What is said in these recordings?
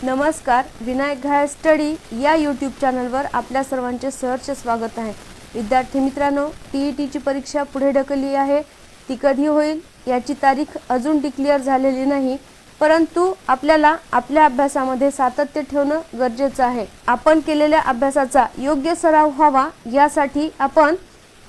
नमस्कार, विनायक घायल स्टडी या यूट्यूब चॅनलवर आपल्या सर्वांचे सहर्ष स्वागत आहे। विद्यार्थी मित्रांनो, टीईटीची परीक्षा पुढे ढकलली आहे। ती कधी होईल याची तारीख अजून डिक्लेअर झालेली नाही, परंतु आपल्याला आपल्या अभ्यासामध्ये सातत्य ठेवणे गरजेचे आहे। आपण केलेल्या अभ्यासाचा योग्य सराव व्हावा यासाठी आपण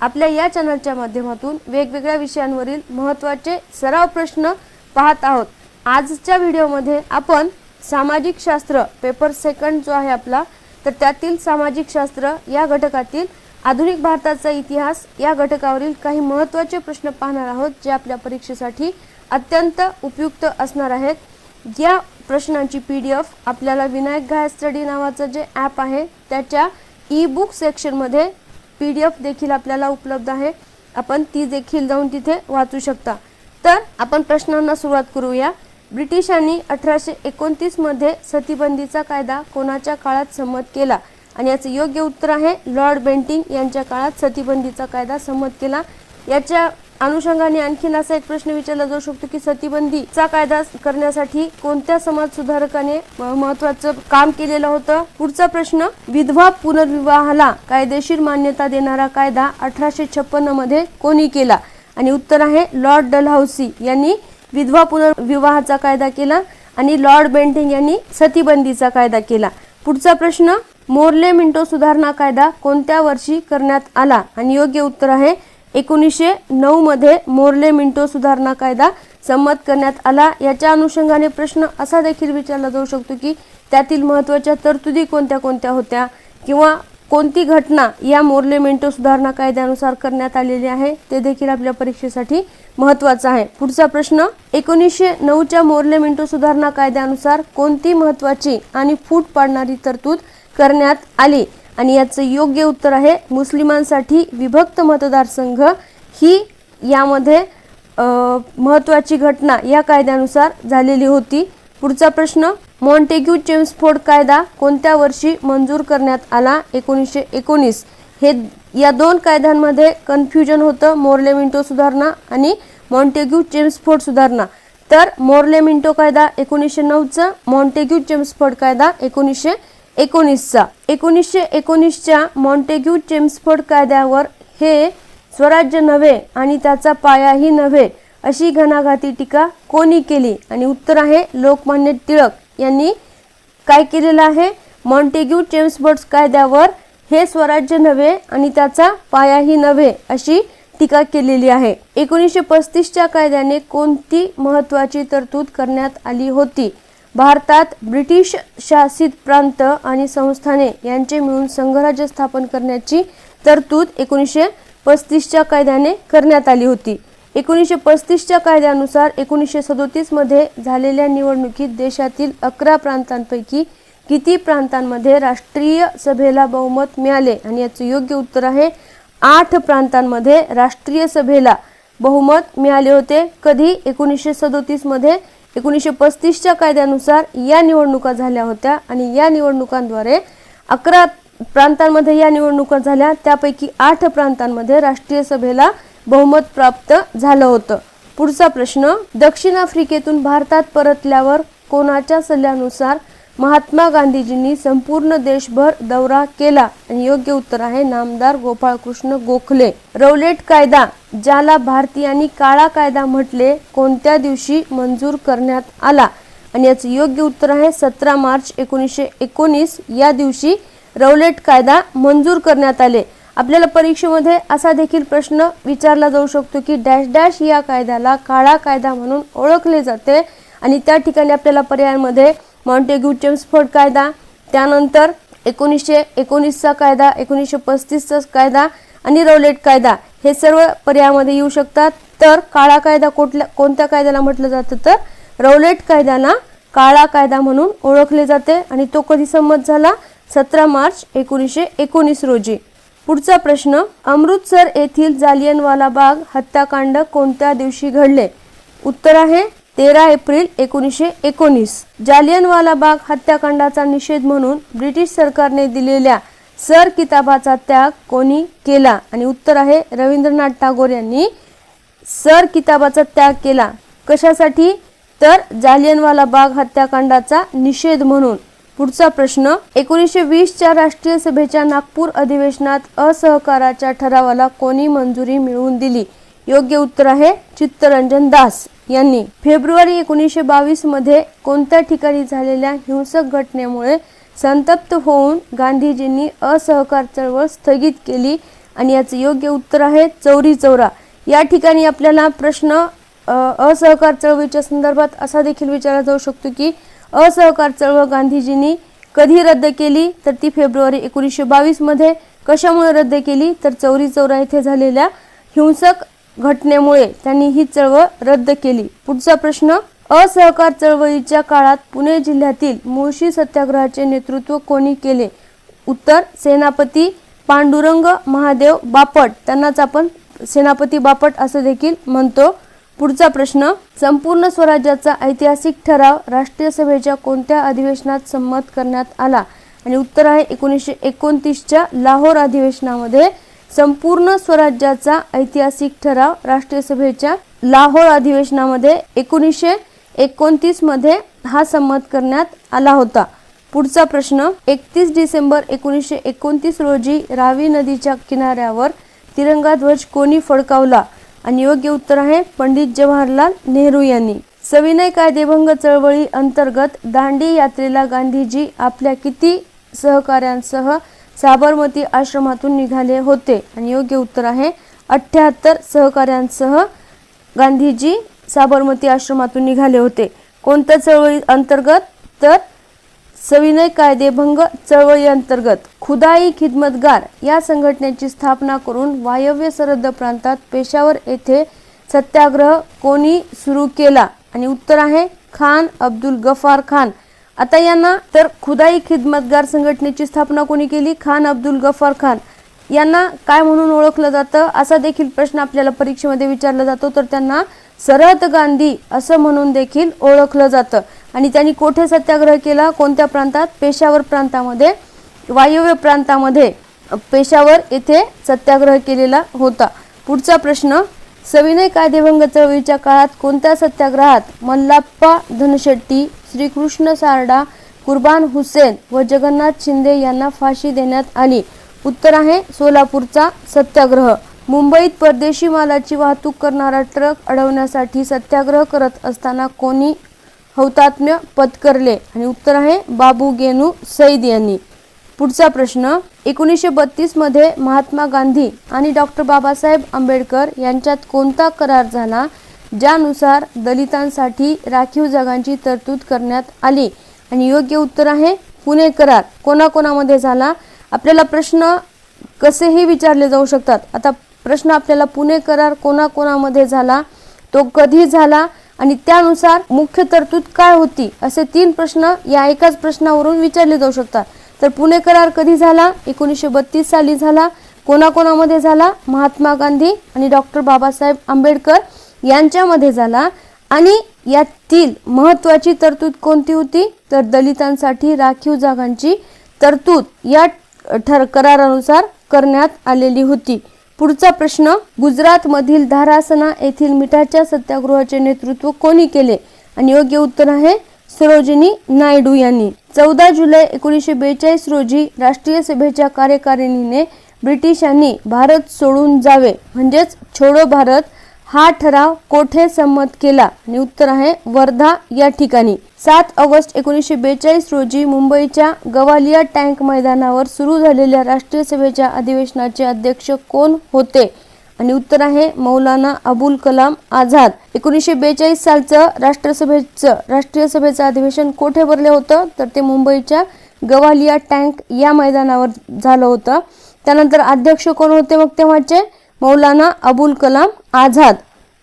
आपल्या या चॅनलच्या माध्यमातून वेगवेगळ्या विषयांवरील महत्त्वाचे सराव प्रश्न पाहत आहोत। आजच्या व्हिडिओमध्ये आपण सामाजिक शास्त्र पेपर सेकंड जो आहे आपला, तर त्यातील सामाजिक शास्त्र या घटकातील आधुनिक भारताचा इतिहास या घटकावरील काही महत्त्वाचे प्रश्न पाहणार आहोत, जे आपल्या परीक्षेसाठी अत्यंत उपयुक्त असणार आहेत। या प्रश्नांची पीडीएफ आपल्याला विनायक घायल स्टडी नावाचं जे ॲप आहे त्याच्या ई बुक सेक्शनमध्ये पीडीएफ देखील आपल्याला उपलब्ध आहे। आपण ती देखील जाऊन तिथे वाचू शकता। तर आपण प्रश्नांना सुरुवात करूया। ब्रिटिशांनी 1829 मध्ये सतीबंदीचा कायदा कोणाच्या काळात संमत केला? आणि याचे योग्य उत्तर आहे लॉर्ड बेंटिंक यांच्या काळात सतीबंदीचा कायदा संमत केला। याच्या अनुषंगाने आणखीन असा एक प्रश्न विचारला जाऊ शकतो की सतीबंदीचा कायदा करण्यासाठी कोणत्या समाज सुधारकाने महत्त्वाचं काम केलेलं होतं? पुढचा प्रश्न, विधवा पुनर्विवाहाला कायदेशीर मान्यता देणारा कायदा 1856 मध्ये कोणी केला? आणि उत्तर आहे लॉर्ड डलहौसी यांनी विधवा पुनर्विवाहाचा कायदा केला आणि लॉर्ड बेंटिंक यांनी सतीबंदीचा कायदा केला। पुढचा प्रश्न, मोर्ले मिंटो सुधारणा कायदा कोणत्या वर्षी करण्यात आला? आणि योग्य उत्तर आहे 1909 मध्ये मोर्ले मिंटो सुधारणा कायदा संमत करण्यात आला। याच्या अनुषंगाने प्रश्न असा देखील विचारला जाऊ शकतो की त्यातील महत्त्वाच्या तरतुदी कोणत्या कोणत्या होत्या किंवा कोणती घटना या मोर्ले मिंटो सुधारणा कायद्यानुसार करण्यात आलेली आहे, ते देखील आपल्या परीक्षेसाठी महत्त्वाचं आहे। पुढचा प्रश्न, 1909च्या मोर्ले मिंटो सुधारणा कायद्यानुसार कोणती महत्त्वाची आणि फूट पाडणारी तरतूद करण्यात आली? आणि याचं योग्य उत्तर आहे मुस्लिमांसाठी विभक्त मतदारसंघ ही यामध्ये महत्त्वाची घटना या कायद्यानुसार झालेली होती। पुढचा प्रश्न, मॉन्टेग्यू चेम्सफोर्ड कायदा कोणत्या वर्षी मंजूर करण्यात आला? 1919। हे या दोन कायद्यांमध्ये कन्फ्युजन होतं, मोर्ले मिंटो सुधारणा आणि मॉन्टेग्यू चेम्सफोर्ड सुधारणा। तर मोर्ले मिंटो कायदा 1909चा, मॉन्टेग्यू चेम्सफोर्ड कायदा 1919चा। 1919च्या मॉन्टेग्यू चेम्सफोर्ड कायद्यावर हे स्वराज्य नव्हे आणि त्याचा पायाही नव्हे अशी घणाघाती टीका कोणी केली? आणि उत्तर आहे लोकमान्य टिळक यांनी काय केलेलं आहे? मॉन्टेग्यू चेम्सफोर्ड कायद्यावर हे स्वराज्य नव्हे आणि त्याचा पायाही नव्हे अशी टीका केलेली आहे। 1935च्या कायद्याने कोणती महत्त्वाची तरतूद करण्यात आली होती? भारतात ब्रिटिश शासित प्रांत आणि संस्थाने यांचे मिळून संघराज्य स्थापन करण्याची तरतूद 1935च्या कायद्याने करण्यात आली होती। 1935च्या कायद्यानुसार 1937 मध्ये झालेल्या निवडणुकीत देशातील 11 प्रांतांपैकी किती प्रांतांमध्ये राष्ट्रीय सभेला बहुमत मिळाले? आणि याचे योग्य उत्तर आहे 8 प्रांतांमध्ये राष्ट्रीय सभेला बहुमत मिळाले होते। कधी? 1937 मध्ये 1935च्या कायद्यानुसार या निवडणुका झाल्या होत्या आणि या निवडणुकांद्वारे 11 प्रांतांमध्ये या निवडणुका झाल्या, त्यापैकी 8 प्रांतांमध्ये राष्ट्रीय सभेला बहुमत प्राप्त झालं होतं। पुढचा प्रश्न, दक्षिण आफ्रिकेतून भारतात परतल्यावर कोणाच्या सल्ल्यानुसार महात्मा गांधीजींनी संपूर्ण देशभर दौरा केला? आणि योग्य उत्तर आहे नामदार गोपाळकृष्ण गोखले। रौलेट कायदा, ज्याला भारतीयांनी काळा कायदा म्हटले, कोणत्या दिवशी मंजूर करण्यात आला? आणि याचे योग्य उत्तर आहे 17 मार्च 1919 या दिवशी रौलेट कायदा मंजूर करण्यात आले। आपल्याला परीक्षेमध्ये असा देखील प्रश्न विचारला जाऊ शकतो की डॅश डॅश या कायद्याला काळा कायदा म्हणून ओळखले जाते, आणि त्या ठिकाणी आपल्याला पर्यायांमध्ये मॉन्टेग्यू चेम्सफोर्ड कायदा, त्यानंतर 1919चा कायदा, 1935चा कायदा आणि रौलेट कायदा हे सर्व पर्यायामध्ये येऊ शकतात। तर काळा कायदा कोणत्या कायद्याला म्हटलं जातं? तर रौलेट कायद्याला काळा कायदा म्हणून ओळखले जाते आणि तो कधी संमत झाला? 17 मार्च 1919 रोजी। पुढचा प्रश्न, अमृतसर येथील जालियनवाला बाग हत्याकांड कोणत्या दिवशी घडले? उत्तर आहे 13 एप्रिल 1919। जालियनवाला बाग हत्याकांडाचा निषेध म्हणून ब्रिटिश सरकारने दिलेल्या सर किताबाचा त्याग कोणी केला? आणि उत्तर आहे रवींद्रनाथ टागोर यांनी सर किताबाचा त्याग केला। कशासाठी? तर जालियनवाला बाग हत्याकांडाचा निषेध म्हणून. पुढचा प्रश्न, 1920च्या राष्ट्रीय सभेच्या नागपूर अधिवेशनात असहकाराच्या ठरावाला कोणी मंजुरी मिळवून दिली? योग्य उत्तर आहे चित्तरंजन दास यांनी. फेब्रुवारी 1922 मध्ये कोणत्या ठिकाणी झालेल्या हिंसक घटनेमुळे संतप्त होऊन गांधीजींनी असहकार चळवळ स्थगित केली? आणि याचे योग्य उत्तर आहे चौरी चौरा. या ठिकाणी आपल्याला प्रश्न असहकार चळवळीच्या संदर्भात असा देखील विचारला जाऊ शकतो की असहकार चळवळ गांधीजींनी कधी रद्द केली? तर ती फेब्रुवारी 1922 मध्ये. कशामुळे रद्द केली? तर चौरी चौरा येथे झालेल्या हिंसक घटनेमुळे त्यांनी ही चळवळ रद्द केली. पुढचा प्रश्न, असहकार चळवळीच्या काळात पुणे जिल्ह्यातील मुळशी सत्याग्रहाचे नेतृत्व कोणी केले? उत्तर सेनापती पांडुरंग महादेव बापट. त्यांनाच आपण सेनापती बापट असं देखील म्हणतो. पुढचा प्रश्न, संपूर्ण स्वराज्याचा ऐतिहासिक ठराव राष्ट्रीय सभेच्या कोणत्या अधिवेशनात संमत करण्यात आला? आणि उत्तर आहे 1929च्या लाहोर अधिवेशनामध्ये संपूर्ण स्वराज्याचा ऐतिहासिक ठराव राष्ट्रीय सभेच्या लाहोर अधिवेशनामध्ये 1929 मध्ये हा संमत करण्यात आला होता. पुढचा प्रश्न, 31 डिसेंबर 1929 रोजी रावी नदीच्या किनाऱ्यावर तिरंगा ध्वज कोणी फडकावला? आणि योग्य उत्तर आहे पंडित जवाहरलाल नेहरू यांनी. सविनय कायदेभंग चळवळी अंतर्गत दांडी यात्रेला गांधीजी आपल्या किती सहकाऱ्यांसह साबरमती आश्रमातून निघाले होते? आणि योग्य उत्तर आहे 78 सहकाऱ्यांसह गांधीजी साबरमती आश्रमातून निघाले होते. कोणत्या चळवळी अंतर्गत? तर सविनय कायदेभंग चळवळी अंतर्गत. खुदाई खिदमतगार या संघटनेची स्थापना करून वायव्य सरहद्द प्रांतात पेशावर येथे सत्याग्रह कोणी सुरू केला? आणि उत्तर आहे खान अब्दुल गफार खान. आता यांना तर खुदाई खिदमतगार संघटनेची स्थापना कोणी केली? खान अब्दुल गफार खान. यांना काय म्हणून ओळखलं जातं असा देखील प्रश्न आपल्याला परीक्षेमध्ये विचारला जातो. तर त्यांना सरहद गांधी असं म्हणून देखील ओळखलं जातं. आणि त्यांनी कोठे सत्याग्रह केला? कोणत्या प्रांतात? पेशावर प्रांतामध्ये, वायव्य प्रांतामध्ये पेशावर येथे सत्याग्रह केलेला होता. पुढचा प्रश्न, सविनय कायदेभंग चळवळीच्या काळात कोणत्या सत्याग्रहात मल्लाप्पा धनशेट्टी, श्रीकृष्ण सारडा, कुर्बान हुसेन व जगन्नाथ शिंदे यांना फाशी देण्यात आली? उत्तर आहे सोलापूरचा सत्याग्रह. मुंबईत परदेशी मालाची वाहतूक करणारा ट्रक अडवण्यासाठी सत्याग्रह करत असताना कोणी हौतात्म्य पत्करले? आणि उत्तर आहे बाबू गेनू सईद यांनी. पुढचा प्रश्न, 1932 मध्ये महात्मा गांधी आणि डॉक्टर बाबासाहेब आंबेडकर यांच्यात कोणता करार झाला ज्यानुसार दलितांसाठी राखीव जागांची तरतूद करण्यात आली? आणि योग्य उत्तर आहे पुणे करार. कोणाकोणामध्ये झाला? आपल्याला प्रश्न कसेही विचारले जाऊ शकतात. आता प्रश्न आपल्याला पुणे करार कोणाकोणामध्ये झाला, तो कधी झाला आणि त्यानुसार मुख्य तरतूद काय होती, असे 3 प्रश्न या एकाच प्रश्नावरून विचारले जाऊ शकतात. तर पुणे करार कधी झाला? 1932 साली झाला. कोणाकोणामध्ये झाला? महात्मा गांधी आणि डॉक्टर बाबासाहेब आंबेडकर यांच्यामध्ये झाला. आणि यातील महत्त्वाची तरतूद कोणती होती? तर दलितांसाठी राखीव जागांची तरतूद या करारानुसार करण्यात आलेली होती. पुढचा प्रश्न, गुजरात मधील धारासना येथील मिठाच्या सत्याग्रहाचे नेतृत्व कोणी केले? आणि योग्य उत्तर आहे सरोजिनी नायडू यांनी. 14 जुलै 1942 रोजी राष्ट्रीय सभेच्या कार्यकारिणीने ब्रिटिशांनी भारत सोडून जावे म्हणजेच छोडो भारत हा ठराव कोठे संमत केला? आणि उत्तर आहे वर्धा या ठिकाणी. 7 ऑगस्ट 1942 रोजी मुंबईच्या गवालिया टँक मैदानावर सुरू झालेल्या राष्ट्रीय सभेच्या अधिवेशनाचे अध्यक्ष कोण होते? आणि उत्तर आहे मौलाना अबुल कलाम आझाद. 1942 सालचं राष्ट्रीय सभेचं अधिवेशन कोठे भरले होतं? तर ते मुंबईच्या गवालिया टँक या मैदानावर झालं होतं. त्यानंतर अध्यक्ष कोण होते मग तेव्हाचे? मौलाना अबुल कलाम आझाद.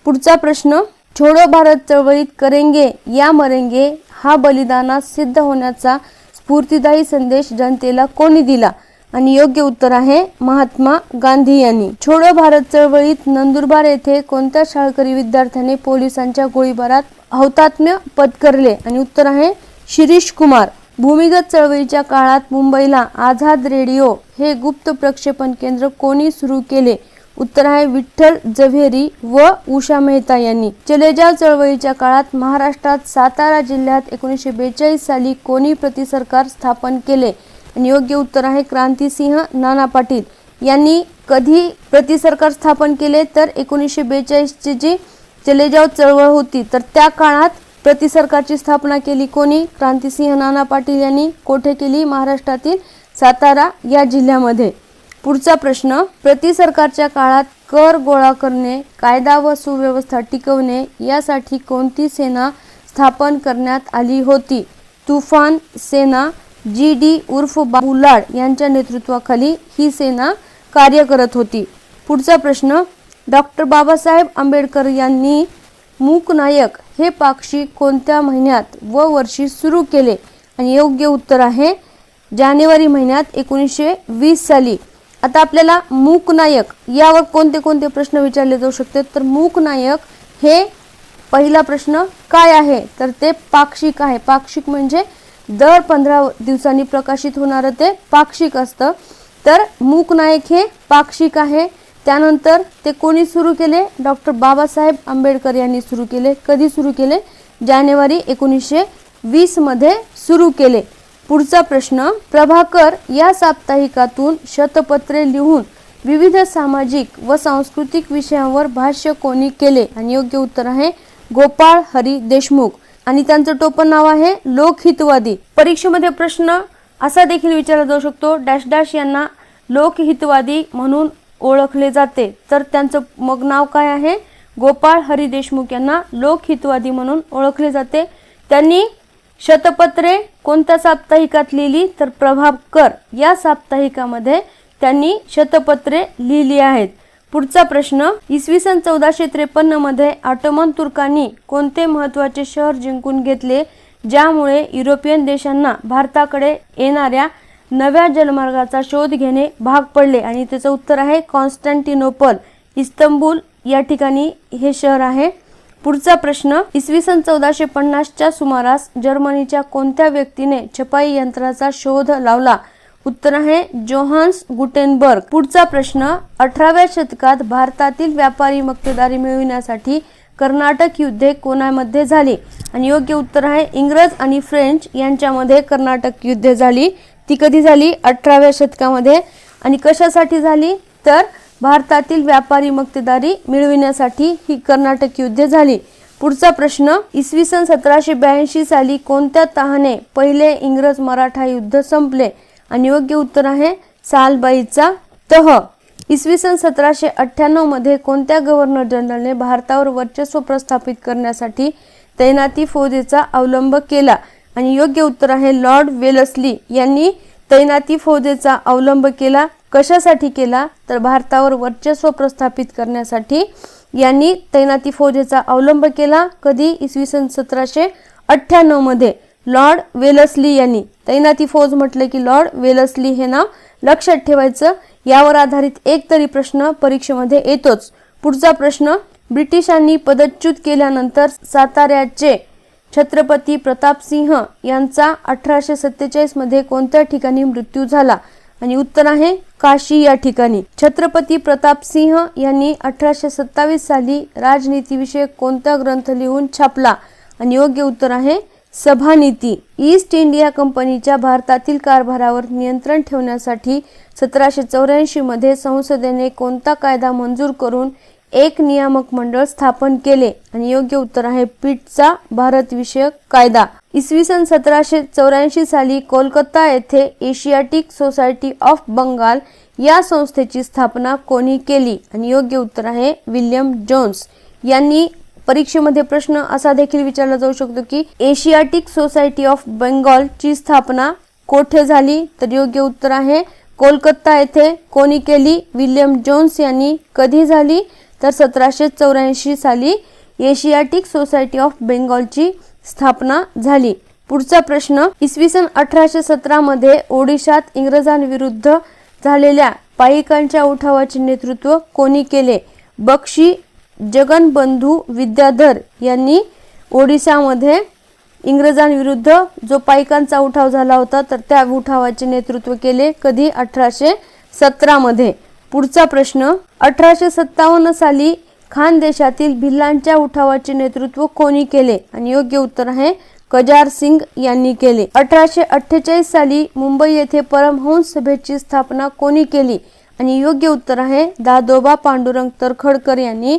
पुढचा प्रश्न, छोडो भारत चळवळीत करेंगे या मरेंगे हा बलिदानात सिद्ध होण्याचा स्फूर्तिदायी संदेश जनतेला कोणी दिला? आणि योग्य उत्तर आहे महात्मा गांधी यांनी. छोडो भारत चळवळीत नंदुरबार येथे कोणत्या शाळकरी विद्यार्थ्याने पोलिसांच्या गोळीबारात हौतात्म्य पत्करले? आणि उत्तर आहे शिरीष कुमार. भूमिगत चळवळीच्या काळात मुंबईला आझाद रेडिओ हे गुप्त प्रक्षेपण केंद्र कोणी सुरू केले? उत्तर आहे विठ्ठल झवेरी व उषा मेहता यांनी. चले जाव चळवळीच्या काळात महाराष्ट्रात सातारा जिल्ह्यात 1942 साली कोणी प्रतिसरकार स्थापन केले? आणि योग्य उत्तर आहे क्रांतिसिंह नाना पाटील यांनी. कधी प्रतिसरकार स्थापन केले? तर 1942 ची जी चले जाव चळवळ होती तर त्या काळात प्रतिसरकारची स्थापना केली कोणी? क्रांतिसिंह नाना पाटील यांनी. कोठे केली? महाराष्ट्रातील सातारा या जिल्ह्यामध्ये. पुढचा प्रश्न, प्रतिसरकारच्या काळात कर गोळा करणे, कायदा व सुव्यवस्था टिकवणे यासाठी कोणती सेना स्थापन करण्यात आली होती? तुफान सेना. जी.डी. उर्फ बाबू लाड यांच्या नेतृत्वाखाली ही सेना कार्य करत होती. पुढचा प्रश्न, डॉक्टर बाबासाहेब आंबेडकर यांनी मूकनायक हे पाक्षिक कोणत्या महिन्यात व वर्षी सुरू केले? आणि योग्य उत्तर आहे जानेवारी महिन्यात 1920 साली. आता आपल्याला मूकनायक यावर कोणते कोणते प्रश्न विचारले जाऊ शकतात? तर मूकनायक हे पहिला प्रश्न काय आहे? तर ते पाक्षिक आहे. पाक्षिक म्हणजे दर 15 दिवसांनी प्रकाशित होणारं ते पाक्षिक असतं. तर मूकनायक हे पाक्षिक आहे. त्यानंतर ते कोणी सुरू केले? डॉक्टर बाबासाहेब आंबेडकर यांनी सुरू केले. कधी सुरू केले? जानेवारी 1920 मध्ये सुरू केले. पुढचा प्रश्न, प्रभाकर या साप्ताहिकातून शतपत्रे लिहून विविध सामाजिक व सांस्कृतिक विषयांवर भाष्य कोणी केले? आणि योग्य उत्तर आहे गोपाळ हरी देशमुख. आणि त्यांचं टोपण नाव आहे लोकहितवादी. परीक्षेमध्ये प्रश्न असा देखील विचारला जाऊ शकतो, डॅश डॅश यांना लोकहितवादी म्हणून ओळखले जाते. तर त्यांचं मग नाव काय आहे? गोपाळ हरी देशमुख यांना लोकहितवादी म्हणून ओळखले जाते. त्यांनी शतपत्रे कोणत्या साप्ताहिकात लिहिली? तर प्रभाकर या साप्ताहिकामध्ये त्यांनी शतपत्रे लिहिली आहेत. पुढचा प्रश्न, इसवी सन 1453 मध्ये ऑटोमन तुर्कांनी कोणते महत्त्वाचे शहर जिंकून घेतले ज्यामुळे युरोपियन देशांना भारताकडे येणाऱ्या नव्या जलमार्गाचा शोध घेणे भाग पडले? आणि त्याचं उत्तर आहे कॉन्स्टँटिनोपल. इस्तंबूल या ठिकाणी हे शहर आहे. पुढचा प्रश्न, इसवी सन 1450च्या सुमारास जर्मनीच्या कोणत्या व्यक्तीने छपाई यंत्राचा शोध लावला? उत्तर आहे जोहान्स गुटेनबर्ग. पुढचा प्रश्न, 18व्या शतकात भारतातील व्यापारी मक्तेदारी मिळविण्यासाठी कर्नाटक युद्धे कोणामध्ये झाली? आणि योग्य उत्तर आहे इंग्रज आणि फ्रेंच यांच्यामध्ये कर्नाटक युद्धे झाली. ती कधी झाली? 18व्या शतकामध्ये. आणि कशासाठी झाली? तर भारतातील व्यापारी मक्तेदारी मिळविण्यासाठी ही कर्नाटक युद्धे झाली. पुढचा प्रश्न, इसवी सन 1782 साली कोणत्या तहाने पहिले इंग्रज मराठा युद्ध संपले? आणि योग्य उत्तर आहे सालबाईचा तह. इसवी सन 1798 मध्ये कोणत्या गव्हर्नर जनरलने भारतावर वर्चस्व प्रस्थापित करण्यासाठी तैनाती फौजेचा अवलंब केला? आणि योग्य उत्तर आहे लॉर्ड वेलस्ली यांनी तैनाती फौजेचा अवलंब केला. कशासाठी केला? तर भारतावर वर्चस्व प्रस्थापित करण्यासाठी यांनी तैनाती फौजेचा अवलंब केला. कधी? इसवी सन 1798 मध्ये लॉर्ड वेलस्ली यांनी. तैनाती फौज म्हटले की लॉर्ड वेलस्ली हे नाव लक्षात ठेवायचं. यावर आधारित एक तरी प्रश्न परीक्षेमध्ये येतोच. पुढचा प्रश्न, ब्रिटिशांनी पदच्युत केल्यानंतर साताऱ्याचे छत्रपती प्रतापसिंह यांचा 1847 मध्ये कोणत्या ठिकाणी मृत्यू झाला? आणि उत्तर आहे काशी या ठिकाणी. छत्रपती प्रतापसिंह यांनी 1827 साली राजनीतीविषयक कोणता ग्रंथ लिहून छापला? आणि योग्य उत्तर आहे सभानीती. ईस्ट इंडिया कंपनीच्या भारतातील कारभारावर नियंत्रण ठेवण्यासाठी 1784 मध्ये संसदेने कोणता कायदा मंजूर करून एक नियामक मंडळ स्थापन केले? आणि योग्य उत्तर आहे पिटचा भारत विषयक कायदा. इसवी सन 1784 साली कोलकाता येथे एशियाटिक सोसायटी ऑफ बंगाल या संस्थेची स्थापना कोणी केली? आणि योग्य उत्तर आहे विल्यम जोन्स यांनी. परीक्षेमध्ये प्रश्न असा देखील विचारला जाऊ शकतो की एशियाटिक सोसायटी ऑफ बेंगॉल ची स्थापना कोठे झाली? तर योग्य उत्तर आहे कोलकाता येथे. कोणी केली? विल्यम जोन्स यांनी. कधी झाली? तर 1784 साली एशियाटिक सोसायटी ऑफ बेंगॉलची स्थापना झाली. पुढचा प्रश्न, इसवी सन 1817 मध्ये ओडिशात इंग्रजांविरुद्ध झालेल्या पाईकांच्या उठावाचे नेतृत्व कोणी केले? बक्षी जगनबंधू विद्याधर यांनी ओडिशामध्ये इंग्रजांविरुद्ध जो पाईकांचा उठाव झाला होता तर त्या उठावाचे नेतृत्व केले. कधी? 1817 मध्ये. पुढचा प्रश्न, 1857 साली खानदेशातील भिल्लांच्या उठावाचे नेतृत्व कोणी केले? आणि योग्य उत्तर आहे कजार सिंग यांनी केले. 1848 साली मुंबई येथे परमहंस सभेची स्थापना कोणी केली? आणि योग्य उत्तर आहे दादोबा पांडुरंग तरखडकर यांनी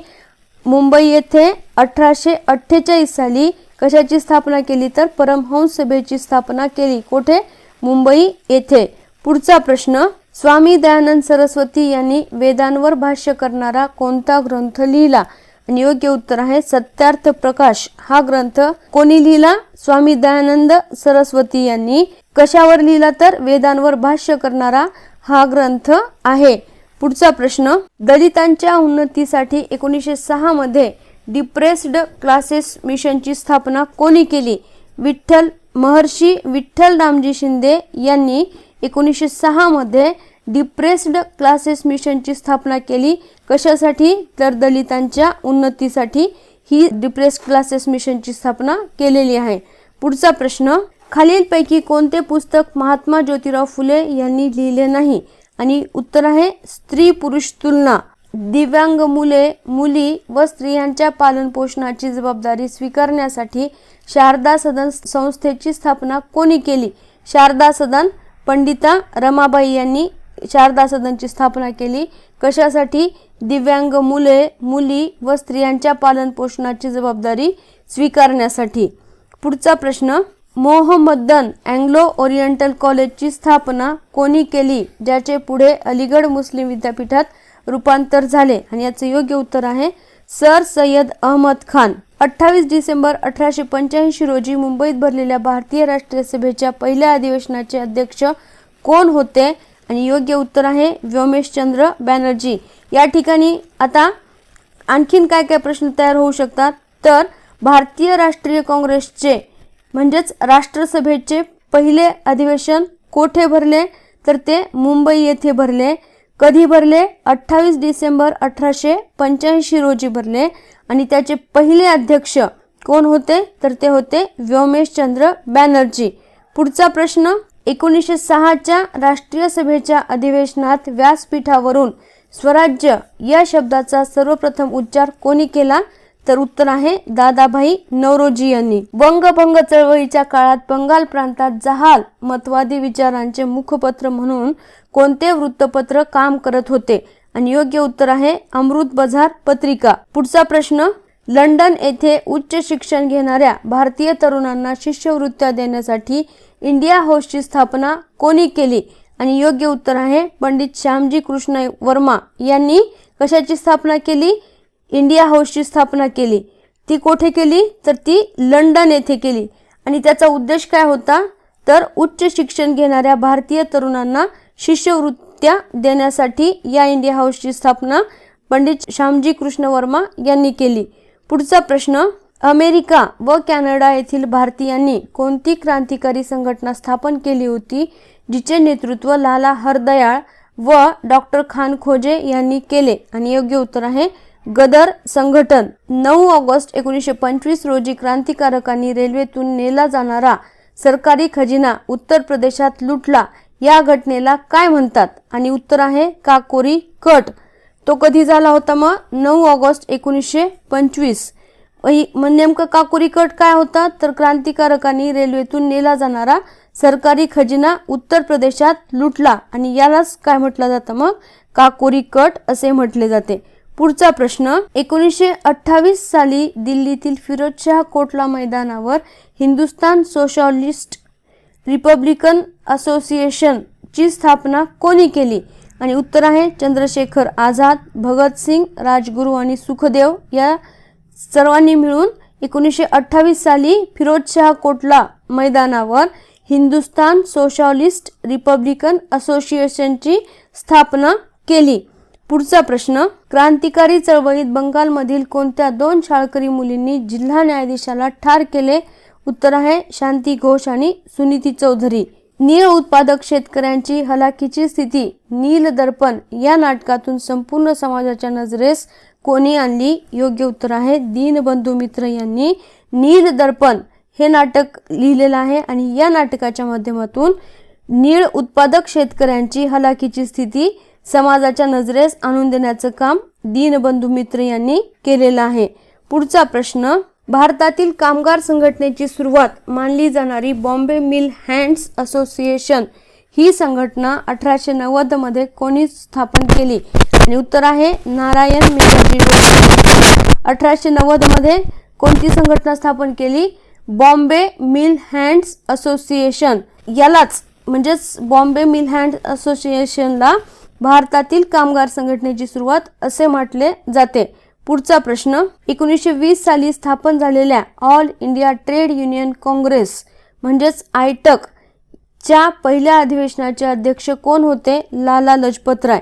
मुंबई येथे 1848 साली कशाची स्थापना केली? तर परमहंस सभेची स्थापना केली. कुठे? मुंबई येथे. पुढचा प्रश्न, स्वामी दयानंद सरस्वती यांनी वेदांवर भाष्य करणारा कोणता ग्रंथ लिहिला? आणि योग्य उत्तर आहे सत्यार्थ प्रकाश. हा ग्रंथ कोणी लिहिला? स्वामी दयानंद सरस्वती यांनी. कशावर लिहिला? तर वेदांवर भाष्य करणारा हा ग्रंथ आहे. पुढचा प्रश्न, दलितांच्या उन्नतीसाठी 1906 मध्ये डिप्रेस्ड क्लासेस मिशनची स्थापना कोणी केली? महर्षी विठ्ठल रामजी शिंदे यांनी 1906 मध्ये डिप्रेस्ड क्लासेस मिशनची स्थापना केली. कशासाठी? तर दलितांच्या उन्नतीसाठी ही डिप्रेस्ड क्लासेस मिशनची स्थापना केलेली आहे. पुढचा प्रश्न, खालीलपैकी कोणते पुस्तक महात्मा ज्योतिराव फुले यांनी लिहिले नाही? आणि उत्तर आहे स्त्री पुरुष तुलना. दिव्यांग मुली व स्त्रियांच्या पालनपोषणाची जबाबदारी स्वीकारण्यासाठी शारदा सदन संस्थेची स्थापना कोणी केली? शारदा सदन. पंडिता रमाबाई यांनी शारदा सदनची स्थापना केली. कशासाठी? दिव्यांग मुली व स्त्रियांच्या पालनपोषणाची जबाबदारी स्वीकारण्यासाठी. पुढचा प्रश्न, मोहम्मदन अँग्लो ओरिएंटल कॉलेजची स्थापना कोणी केली? ज्याचे पुढे अलीगढ मुस्लिम विद्यापीठात रूपांतर झाले. आणि याचे योग्य उत्तर आहे सर सय्यद अहमद खान. 28 डिसेंबर 1885 रोजी मुंबईत भरलेल्या भारतीय राष्ट्रीय सभेच्या पहिल्या अधिवेशनाचे अध्यक्ष कोण होते? आणि योग्य उत्तर आहे व्योमेशचंद्र बॅनर्जी. या ठिकाणी आता आणखीन काय काय प्रश्न तयार होऊ शकतात? तर भारतीय राष्ट्रीय काँग्रेसचे म्हणजेच राष्ट्रसभेचे पहिले अधिवेशन कोठे भरले? तर ते मुंबई येथे भरले. कधी भरले? 28 डिसेंबर 1885 रोजी भरले. आणि त्याचे पहिले अध्यक्ष कोण होते? तर ते होते व्योमेशचंद्र बॅनर्जी. पुढचा प्रश्न, 1906च्या राष्ट्रीय सभेच्या अधिवेशनात व्यासपीठावरून स्वराज्य या शब्दाचा सर्वप्रथम उच्चार कोणी केला? तर उत्तर आहे दादाभाई नौरोजी यांनी. वंगभंग चळवळीच्या काळात बंगाल प्रांतात जहाल मतवादी विचारांचे मुखपत्र म्हणून कोणते वृत्तपत्र काम करत होते? आणि योग्य उत्तर आहे अमृत बझार पत्रिका. पुढचा प्रश्न, लंडन येथे उच्च शिक्षण घेणाऱ्या भारतीय तरुणांना शिष्यवृत्त्या देण्यासाठी इंडिया हाऊसची स्थापना कोणी केली? आणि योग्य उत्तर आहे पंडित श्यामजी कृष्ण वर्मा यांनी कशाची स्थापना केली? इंडिया हाऊसची स्थापना केली. ती कोठे केली? तर ती लंडन येथे केली. आणि त्याचा उद्देश काय होता? तर उच्च शिक्षण घेणाऱ्या भारतीय तरुणांना शिष्यवृत्त्या देण्यासाठी या इंडिया हाऊसची स्थापना पंडित श्यामजी कृष्ण वर्मा यांनी केली. पुढचा प्रश्न, अमेरिका व कॅनडा येथील भारतीयांनी कोणती क्रांतिकारी संघटना स्थापन केली होती जिचे नेतृत्व लाला हरदयाळ व डॉक्टर खानखोजे यांनी केले? आणि योग्य उत्तर आहे गदर संघटन. 9 ऑगस्ट 1925 रोजी क्रांतिकारकांनी रेल्वेतून नेला जाणारा सरकारी खजिना उत्तर प्रदेशात लुटला. या घटनेला काय म्हणतात? आणि उत्तर आहे काकोरी कट. तो कधी झाला होता? मग 9 ऑगस्ट 1925. नेमकं काकोरी कट काय होता? तर क्रांतिकारकांनी रेल्वेतून नेला जाणारा सरकारी खजिना उत्तर प्रदेशात लुटला. आणि यालाच काय म्हटलं जातं? मग काकोरी कट असे म्हटले जाते. पुढचा प्रश्न, 1928 साली दिल्लीतील फिरोजशाह कोटला मैदानावर हिंदुस्तान सोशलिस्ट रिपब्लिकन असोसिएशन ची स्थापना कोणी केली? आणि उत्तर आहे चंद्रशेखर आझाद, भगतसिंग, राजगुरू आणि सुखदेव या सर्वांनी मिळून 1928 साली फिरोजशाह कोटला मैदानावर हिंदुस्तान सोशलिस्ट रिपब्लिकन असोसिएशनची स्थापना केली. पुढचा प्रश्न, क्रांतिकारी चळवळीत बंगालमधील कोणत्या 2 शाळकरी मुलींनी जिल्हा न्यायाधीशाला ठार केले? उत्तर आहे शांती घोष आणि सुनीती चौधरी. नीळ उत्पादक शेतकऱ्यांची हलाखीची स्थिती नील दर्पण या नाटकातून संपूर्ण समाजाच्या नजरेस कोणी आणली? योग्य उत्तर आहे दीनबंधू मित्र यांनी नील दर्पण हे नाटक लिहिलेलं आहे. आणि या नाटकाच्या माध्यमातून नीळ उत्पादक शेतकऱ्यांची हलाखीची स्थिती समाजाच्या नजरेस आणून देण्याचं काम दीनबंधू मित्र यांनी केलेलं आहे. पुढचा प्रश्न, भारतातील कामगार संघटनेची सुरुवात मानली जाणारी बॉम्बे मिल हँड्स असोसिएशन ही संघटना 1890 मध्ये कोणी स्थापन केली? आणि उत्तर आहे नारायण मेहताजी गोखले. 1890 मध्ये कोणती संघटना स्थापन केली? Bombay mill hands association. यालाच म्हणजेच बॉम्बे मिल हँड असोसिएशनला भारतातील कामगार संघटनेची सुरुवात असे म्हटले जाते. पुढचा प्रश्न, 1920 साली स्थापन झालेल्या all India trade union Congress म्हणजेच आयटक च्या पहिल्या अधिवेशनाचे अध्यक्ष कोण होते? लाला लजपत राय.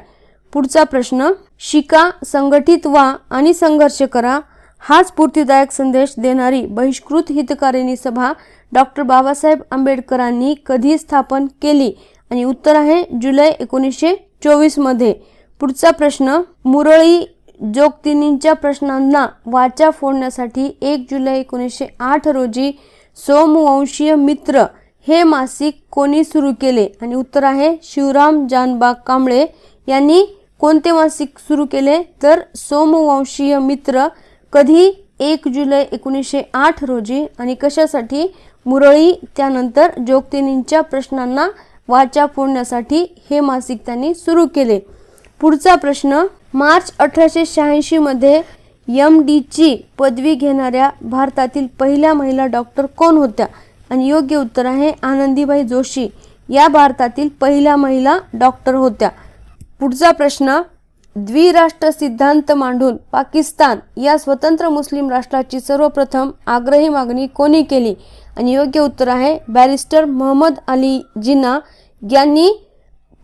पुढचा प्रश्न, शिका, संघटित व्हा आणि संघर्ष करा हा स्फूर्तिदायक संदेश देणारी बहिष्कृत हितकारिणी सभा डॉक्टर बाबासाहेब आंबेडकरांनी कधी स्थापन केली? आणि उत्तर आहे जुलै 1924 मध्ये. पुढचा प्रश्न, मुरळी जोगतिनींच्या प्रश्नांना वाचा फोडण्यासाठी 1 जुलै 1908 रोजी सोमवंशीय मित्र हे मासिक कोणी सुरू केले? आणि उत्तर आहे शिवराम जानबा कांबळे यांनी. कोणते मासिक सुरू केले? तर सोमवंशीय मित्र. कधी? 1 जुलै 1908 रोजी. आणि कशासाठी? मुरळी त्यानंतर जोगतिनींच्या प्रश्नांना वाचा फोडण्यासाठी हे मासिक त्यांनी सुरू केले. पुढचा प्रश्न, मार्च 1886 मध्ये MD पदवी घेणाऱ्या भारतातील पहिल्या महिला डॉक्टर कोण होत्या? आणि योग्य उत्तर आहे आनंदीबाई जोशी. या भारतातील पहिल्या महिला डॉक्टर होत्या. पुढचा प्रश्न, द्विराष्ट्र सिद्धांत मांडून पाकिस्तान या स्वतंत्र मुस्लिम राष्ट्राची सर्वप्रथम आग्रही मागणी कोणी केली? आणि योग्य उत्तर आहे बॅरिस्टर मोहम्मद अली जिना यांनी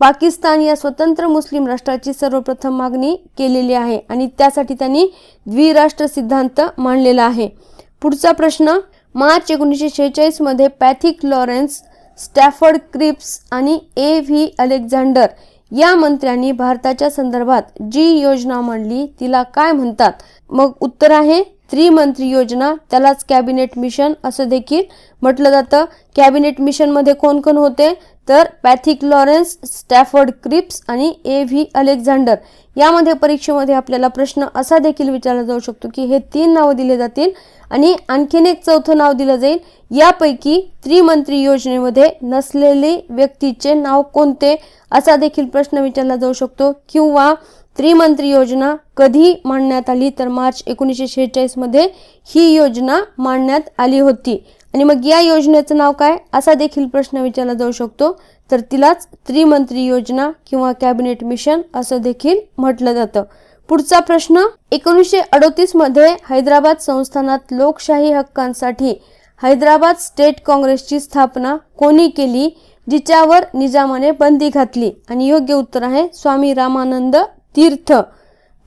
पाकिस्तान या स्वतंत्र मुस्लिम राष्ट्राची सर्वप्रथम मागणी केलेली आहे आणि त्यासाठी त्यांनी द्विराष्ट्र सिद्धांत मांडलेला आहे. पुढचा प्रश्न, मार्च 1946 मध्ये पॅथिक लॉरेन्स, स्टॅफर्ड क्रिप्स आणि A.V. अलेक्झांडर या मंत्र्यांनी भारताच्या संदर्भात जी योजना मांडली तिला काय म्हणतात? मग उत्तर आहे त्रिमंत्री योजना. त्यालाच कॅबिनेट मिशन असं देखील म्हटलं जातं. कॅबिनेट मिशन मध्ये कोण कोण होते? तर पॅथिक लॉरेन्स, स्टॅफर्ड क्रिप्स आणि A.V. अलेक्झांडर. यामध्ये परीक्षेमध्ये आपल्याला प्रश्न असा देखील विचारला जाऊ शकतो की हे 3 नावं दिले जातील आणि आणखीन एक चौथं नाव दिलं जाईल. यापैकी त्रिमंत्री योजनेमध्ये नसलेले व्यक्तीचे नाव कोणते? असा देखील प्रश्न विचारला जाऊ शकतो. किंवा त्रिमंत्री योजना कधी मांडण्यात आली? तर मार्च 1946 मध्ये ही योजना मांडण्यात आली होती. आणि मग या योजनेचं नाव काय? असा देखील प्रश्न विचारला जाऊ शकतो. तर तिलाच त्रिमंत्री योजना किंवा कॅबिनेट मिशन असं देखील म्हटलं जातं. पुढचा प्रश्न, 1938 मध्ये हैदराबाद संस्थानात लोकशाही हक्कांसाठी हैदराबाद स्टेट काँग्रेसची स्थापना कोणी केली जिच्यावर निजामाने बंदी घातली? आणि योग्य उत्तर आहे स्वामी रामानंद तीर्थ.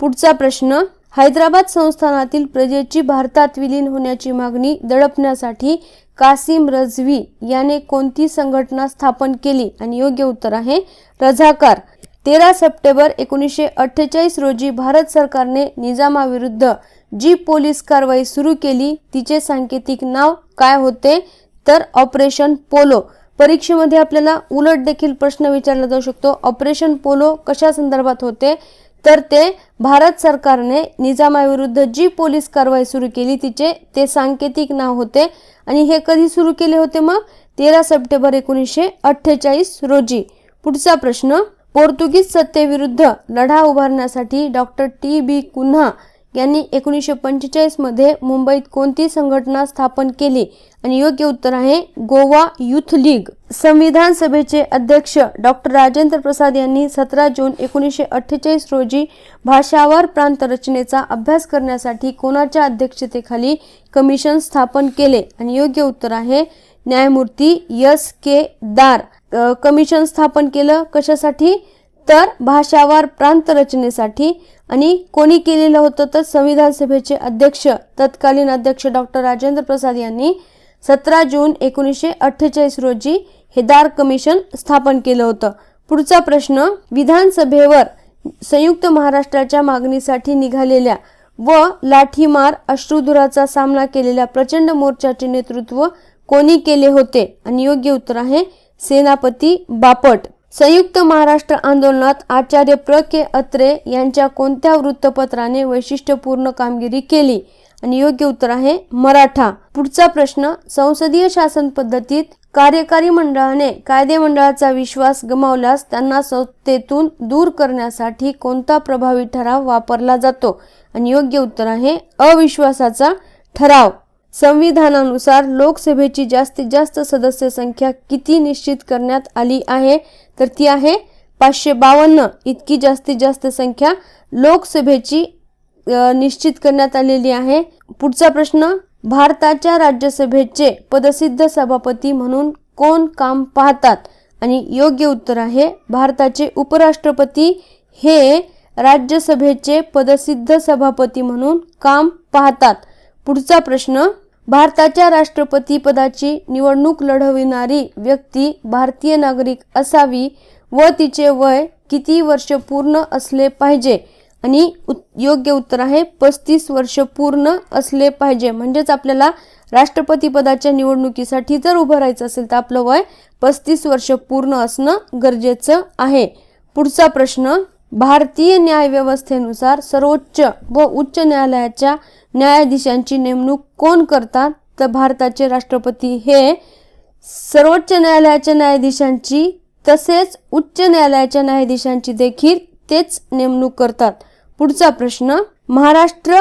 पुढचा प्रश्न, हैदराबाद संस्थानातील प्रजेची भारतात विलीन होण्याची मागणी दडपण्यासाठी कासिम रझवी याने कोणती संघटना स्थापन केली? आणि योग्य उत्तर आहे रझाकार. 13 सप्टेंबर 1948 रोजी भारत सरकारने निजामाविरुद्ध जी पोलीस कारवाई सुरू केली तिचे सांकेतिक नाव काय होते? तर ऑपरेशन पोलो. परीक्षेमध्ये आपल्याला उलट देखील प्रश्न विचारला जाऊ शकतो. ऑपरेशन पोलो कशा संदर्भात होते? तर ते भारत सरकारने निजामाविरुद्ध जी पोलीस कारवाई सुरू केली तिचे ते सांकेतिक नाव होते. आणि हे कधी सुरू केले होते? मग 13 सप्टेंबर 1948 रोजी. पुढचा प्रश्न, पोर्तुगीज सत्तेविरुद्ध लढा उभारण्यासाठी डॉक्टर T.B. कुन्हा यांनी 1945 मध्ये मुंबईत कोणती संघटना स्थापन केली? आणि योग्य उत्तर आहे गोवा युथ लीग. संविधान सभेचे अध्यक्ष डॉक्टर राजेंद्र प्रसाद यांनी 17 जून 1948 रोजी भाषावार प्रांत रचनेचा अभ्यास करण्यासाठी कोणाच्या अध्यक्षतेखाली कमिशन स्थापन केले? आणि योग्य उत्तर आहे न्यायमूर्ती S.K. दार. कमिशन स्थापन केलं कशासाठी? तर भाषावार प्रांत रचनेसाठी. आणि कोणी केलेलं होतं? तर संविधान सभेचे अध्यक्ष तत्कालीन अध्यक्ष डॉक्टर राजेंद्र प्रसाद यांनी 17 जून 1948 रोजी हे दार कमिशन स्थापन केलं होतं. पुढचा प्रश्न, विधानसभेवर संयुक्त महाराष्ट्राच्या मागणीसाठी निघालेल्या व लाठीमार अश्रुधुराचा सामना केलेल्या प्रचंड मोर्चाचे नेतृत्व कोणी केले होते? आणि योग्य उत्तर आहे सेनापती बापट. संयुक्त महाराष्ट्र आंदोलनात आचार्य प्र के अत्रे यांच्या कोणत्या वृत्तपत्राने वैशिष्ट्यपूर्ण कामगिरी केली? आणि योग्य उत्तर आहे मराठा. पुढचा प्रश्न, संसदीय शासन पद्धतीत कार्यकारी मंडळाने कायदेमंडळाचा विश्वास गमावल्यास त्यांना सत्तेतून दूर करण्यासाठी कोणता प्रभावी ठराव वापरला जातो? आणि योग्य उत्तर आहे अविश्वासाचा ठराव. संविधानानुसार लोकसभेची जास्तीत जास्त सदस्य संख्या किती निश्चित करण्यात आली आहे? तर ती आहे 552 इतकी जास्तीत जास्त संख्या लोकसभेची निश्चित करण्यात आलेली आहे. पुढचा प्रश्न, भारताच्या राज्यसभेचे पदसिद्ध सभापती म्हणून कोण काम पाहतात? आणि योग्य उत्तर आहे भारताचे उपराष्ट्रपती हे राज्यसभेचे पदसिद्ध सभापती म्हणून काम पाहतात. पुढचा प्रश्न, भारताच्या राष्ट्रपती पदाची निवडणूक लढविणारी व्यक्ती भारतीय नागरिक असावी व तिचे वय किती वर्ष पूर्ण असले पाहिजे? आणि योग्य उत्तर आहे 35 वर्ष पूर्ण असले पाहिजे. म्हणजेच आपल्याला राष्ट्रपती पदाच्या निवडणुकीसाठी जर उभं राहायचं असेल तर आपलं वय 35 वर्ष पूर्ण असणं गरजेचं आहे. पुढचा प्रश्न, भारतीय न्यायव्यवस्थेनुसार सर्वोच्च व उच्च न्यायालयाच्या न्यायाधीशांची नेमणूक कोण करतात? तर भारताचे राष्ट्रपती हे सर्वोच्च न्यायालयाच्या न्यायाधीशांची तसेच उच्च न्यायालयाच्या न्यायाधीशांची देखील तेच नेमणूक करतात. पुढचा प्रश्न, महाराष्ट्र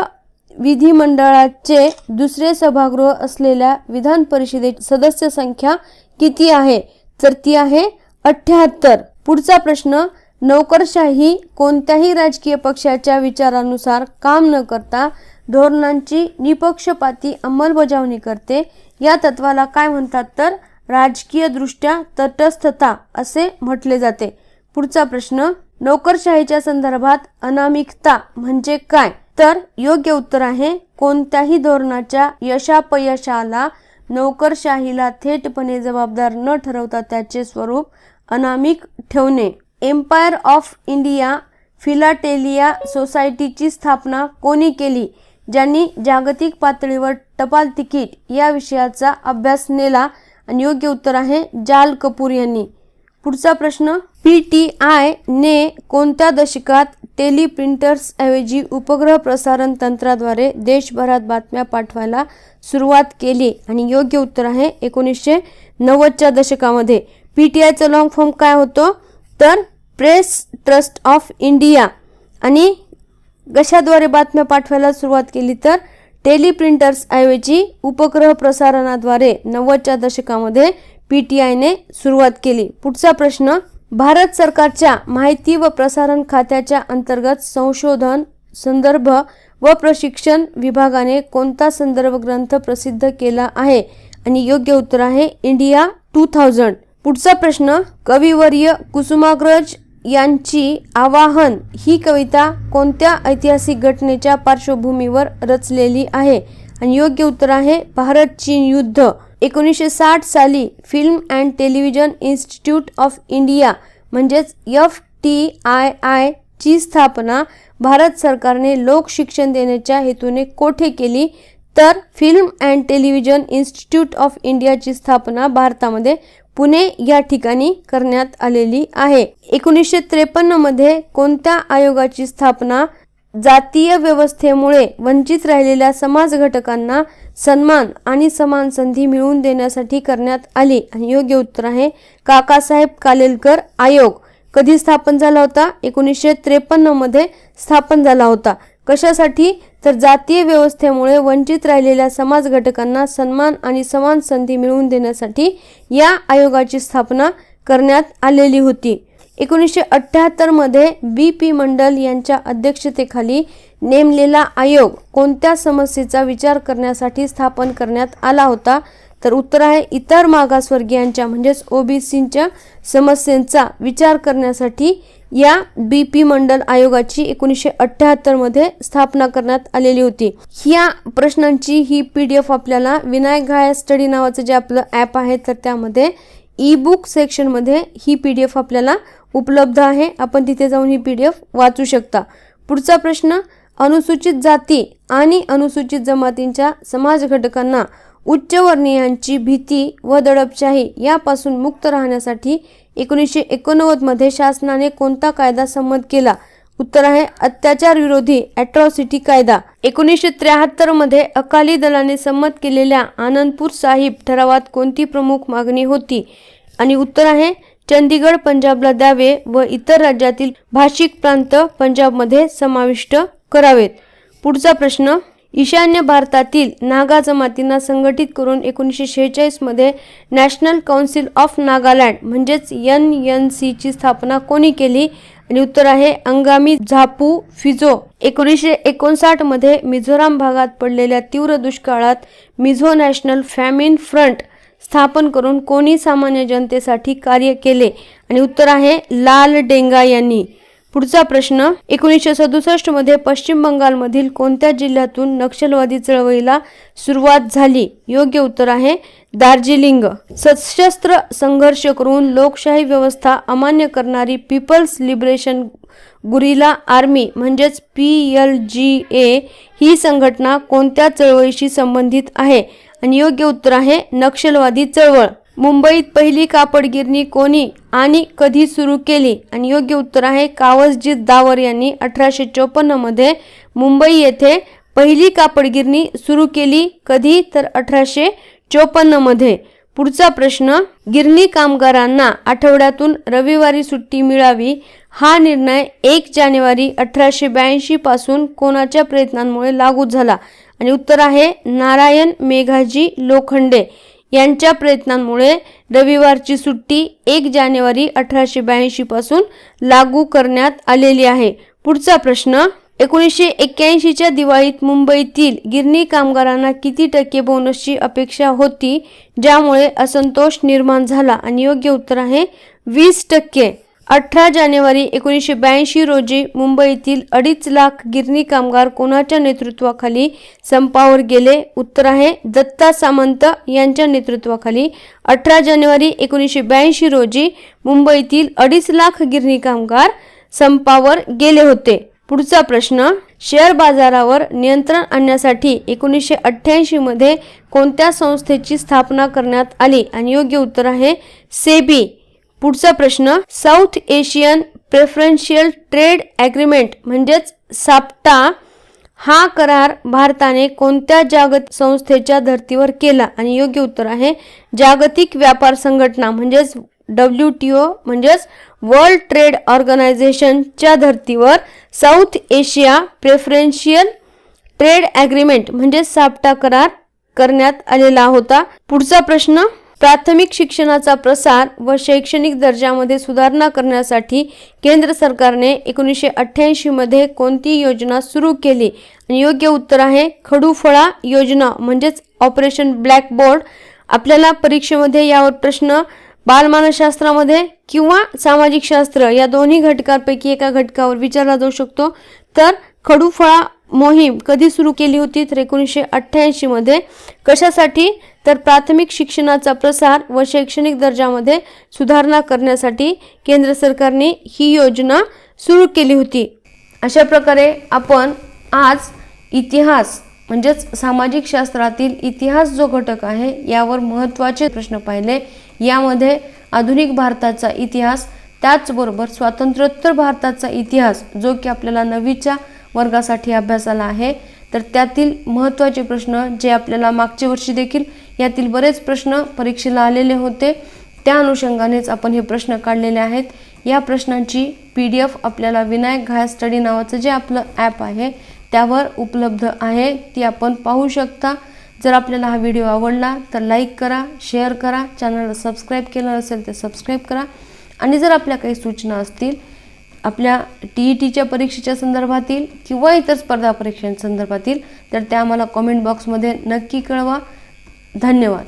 विधिमंडळाचे दुसरे सभागृह असलेल्या विधान परिषदेची सदस्य संख्या किती आहे? तर ती आहे 78. पुढचा प्रश्न, नोकरशाही कोणत्याही राजकीय पक्षाच्या विचारानुसार काम न करता धोरणांची निपक्षपाती अंमलबजावणी करते. या तत्वाला काय म्हणतात? तर राजकीय दृष्ट्या तटस्थता असे म्हटले जाते. पुढचा प्रश्न, नोकरशाहीच्या संदर्भात अनामिकता म्हणजे काय? तर योग्य उत्तर आहे कोणत्याही धोरणाच्या यशापयशाला नोकरशाहीला थेटपणे जबाबदार न ठरवता त्याचे स्वरूप अनामिक ठेवणे. एम्पायर ऑफ इंडिया फिलाटेलिया सोसायटीची स्थापना कोणी केली? ज्यांनी जागतिक पातळीवर टपाल तिकीट या विषयाचा अभ्यास नेला. आणि योग्य उत्तर आहे जाल कपूर यांनी. पुढचा प्रश्न, PTI ने कोणत्या दशकात टेलिप्रिंटर्स ऐवजी उपग्रह प्रसारण तंत्राद्वारे देशभरात बातम्या पाठवायला सुरुवात केली? आणि योग्य उत्तर आहे 1990च्या दशकामध्ये. PTIचं लॉंग फॉर्म काय होतं? तर प्रेस ट्रस्ट ऑफ इंडिया. आणि कशाद्वारे बातम्या पाठवायला सुरुवात केली? तर टेलिप्रिंटर्स ऐवजी उपग्रह प्रसारणाद्वारे 90च्या दशकामध्ये PTI ने सुरुवात केली. पुढचा प्रश्न, भारत सरकारच्या माहिती व प्रसारण खात्याच्या अंतर्गत संशोधन, संदर्भ व प्रशिक्षण विभागाने कोणता संदर्भ ग्रंथ प्रसिद्ध केला आहे? आणि योग्य उत्तर आहे इंडिया 2000. पुढचा प्रश्न, कविवर्य कुसुमाग्रज यांची आवाहन ही कविता कोणत्या ऐतिहासिक घटनेच्या पार्श्वभूमीवर रचलेली आहे? आणि योग्य उत्तर आहे भारत चीन युद्ध. 1960 साली film and television institute of India म्हणजेच FTII ची स्थापना भारत सरकारने लोक शिक्षण देण्याच्या हेतूने कोठे केली? तर film and television institute of इंडियाची स्थापना भारतामध्ये पुणे या ठिकाणी करण्यात आलेली आहे. 1953 मध्ये कोणत्या आयोगाची स्थापना जातीय व्यवस्थेमुळे वंचित राहिलेल्या समाज घटकांना सन्मान आणि समान संधी मिळवून देण्यासाठी करण्यात आली? आणि योग्य उत्तर आहे काकासाहेब कालेलकर आयोग. कधी स्थापन झाला होता? 1953 मध्ये स्थापन झाला होता. कशासाठी? तर जातीय व्यवस्थेमुळे वंचित राहिलेल्या समाज घटकांना सन्मान आणि समान संधी मिळवून देण्यासाठी या आयोगाची स्थापना करण्यात आलेली होती. 1978 मध्ये BP मंडल यांच्या अध्यक्षतेखाली नेमलेला आयोग कोणत्या समस्येचा विचार करण्यासाठी स्थापन करण्यात आला होता? तर उत्तर आहे इतर मागासवर्गीयांच्या म्हणजेच OBCच्या समस्यांचा विचार करण्यासाठी या BP मंडल आयोगाची 1978 मध्ये स्थापना करण्यात आलेली होती. या प्रश्नांची ही PDF आपल्याला विनायक घाया स्टडी नावाचं जे आपलं ॲप आहे तर त्यामध्ये ई-बुक सेक्शनमध्ये ही PDF आपल्याला उपलब्ध आहे. आपण तिथे जाऊन ही PDF वाचू शकता. पुढचा प्रश्न, अनुसूचित जाती आणि अनुसूचित जमातींच्या समाज घटकांना उच्चवर्णीयांची भीती व दडपशाही यापासून मुक्त राहण्यासाठी 1989 मध्ये शासनाने कोणता कायदा संमत केला? उत्तर आहे अत्याचार विरोधी अॅट्रॉसिटी कायदा. 1973 मध्ये अकाली दलाने संमत केलेल्या आनंदपूर साहिब ठरावात कोणती प्रमुख मागणी होती? आणि उत्तर आहे चंदीगड पंजाबला द्यावे व इतर राज्यातील भाषिक प्रांत पंजाबमध्ये समाविष्ट करावेत. पुढचा प्रश्न, ईशान्य भारतातील नागा जमातींना संघटित करून 1946 मध्ये नॅशनल काउन्सिल ऑफ नागालँड म्हणजेच NNC ची स्थापना कोणी केली? आणि उत्तर आहे अंगामी झापू फिजो. 1959 मध्ये मिझोराम भागात पडलेल्या तीव्र दुष्काळात मिझो नॅशनल फॅमिन फ्रंट स्थापन करून कोणी सामान्य जनतेसाठी कार्य केले? आणि उत्तर आहे लाल डेंगा यांनी. पुढचा प्रश्न, 1967 मध्ये पश्चिम बंगालमधील कोणत्या जिल्ह्यातून नक्षलवादी चळवळीला सुरुवात झाली? योग्य उत्तर आहे दार्जिलिंग. सशस्त्र संघर्ष करून लोकशाही व्यवस्था अमान्य करणारी पीपल्स लिबरेशन गुरिला आर्मी म्हणजेच PLGA ही संघटना कोणत्या चळवळीशी संबंधित आहे? आणि योग्य उत्तर आहे नक्षलवादी चळवळ. मुंबईत पहिली कापड गिरणी कोणी आणि कधी सुरू केली? आणि योग्य उत्तर आहे कावसजीत दावर यांनी 1854 मध्ये मुंबई येथे पहिली कापड गिरणी सुरू केली. कधी? तर 1854 मध्ये. पुढचा प्रश्न, गिरणी कामगारांना आठवड्यातून रविवारी सुट्टी मिळावी हा निर्णय 1 जानेवारी 1882 पासून कोणाच्या प्रयत्नांमुळे लागू झाला? आणि उत्तर आहे नारायण मेघाजी लोखंडे यांच्या प्रयत्नांमुळे रविवारची सुट्टी 1 जानेवारी 1882 पासून लागू करण्यात आलेली आहे. पुढचा प्रश्न, 1981 च्या दिवाळीत मुंबईतील गिरणी कामगारांना किती टक्के बोनसची अपेक्षा होती ज्यामुळे असंतोष निर्माण झाला? आणि योग्य उत्तर आहे 20%. 18 जानेवारी 1982 रोजी मुंबईतील 2.5 लाख गिरणी कामगार कोणाच्या नेतृत्वाखाली संपावर गेले? उत्तर आहे दत्ता सामंत यांच्या नेतृत्वाखाली 18 जानेवारी 1982 रोजी मुंबईतील 2.5 लाख गिरणी कामगार संपावर गेले होते. पुढचा प्रश्न, शेअर बाजारावर नियंत्रण आणण्यासाठी 1988 मध्ये कोणत्या संस्थेची स्थापना करण्यात आली? आणि योग्य उत्तर आहे सेबी. पुढचा प्रश्न, south Asian preferential trade agreement म्हणजेच साप्टा हा करार भारताने कोणत्या जागतिक संस्थेच्या धर्तीवर केला? आणि योग्य उत्तर आहे जागतिक व्यापार संघटना म्हणजेच WTO म्हणजेच वर्ल्ड ट्रेड ऑर्गनायझेशनच्या धर्तीवर south Asia preferential trade agreement म्हणजे साप्टा करार करण्यात आलेला होता. पुढचा प्रश्न, प्राथमिक शिक्षणाचा प्रसार व शैक्षणिक दर्जामध्ये सुधारणा करण्यासाठी केंद्र सरकारने 1988 मध्ये कोणती योजना सुरू केली? आणि योग्य उत्तर आहे खडूफळा योजना म्हणजेच ऑपरेशन ब्लॅकबोर्ड. आपल्याला परीक्षेमध्ये यावर प्रश्न बालमानसशास्त्रामध्ये किंवा सामाजिक शास्त्र या दोन्ही घटकांपैकी एका घटकावर विचारला जाऊ शकतो. तर खडूफळा मोहीम कधी सुरू केली होती? तर 1988 मध्ये. कशासाठी? तर प्राथमिक शिक्षणाचा प्रसार व शैक्षणिक दर्जामध्ये सुधारणा करण्यासाठी केंद्र सरकारने ही योजना सुरू केली होती. अशा प्रकारे आपण आज इतिहास म्हणजेच सामाजिक शास्त्रातील इतिहास जो घटक आहे यावर महत्त्वाचे प्रश्न पाहिले. यामध्ये आधुनिक भारताचा इतिहास त्याचबरोबर स्वातंत्र्योत्तर भारताचा इतिहास जो की आपल्याला 9वीच्या वर्गासाठी अभ्यासाला आहे. तर त्यातील महत्त्वाचे प्रश्न जे आपल्याला मागच्या वर्षी देखील यातील बरेच प्रश्न परीक्षेला आलेले होते त्या अनुषंगानेच आपण हे प्रश्न काढलेले आहेत. या प्रश्नांची PDF आपल्याला विनायक घाय स्टडी नावाचं जे आपलं ॲप आहे त्यावर उपलब्ध आहे, ती आपण पाहू शकता. जर आपल्याला हा व्हिडिओ आवडला तर लाईक करा, शेअर करा, चॅनलला सबस्क्राईब केलं असेल तर सबस्क्राईब करा. आणि जर आपल्या काही सूचना असतील आपल्या TETच्या परीक्षेच्या संदर्भातील किंवा इतर स्पर्धा परीक्षांसंदर्भातील तर त्या आम्हाला कमेंट बॉक्समध्ये नक्की कळवा. धन्यवाद.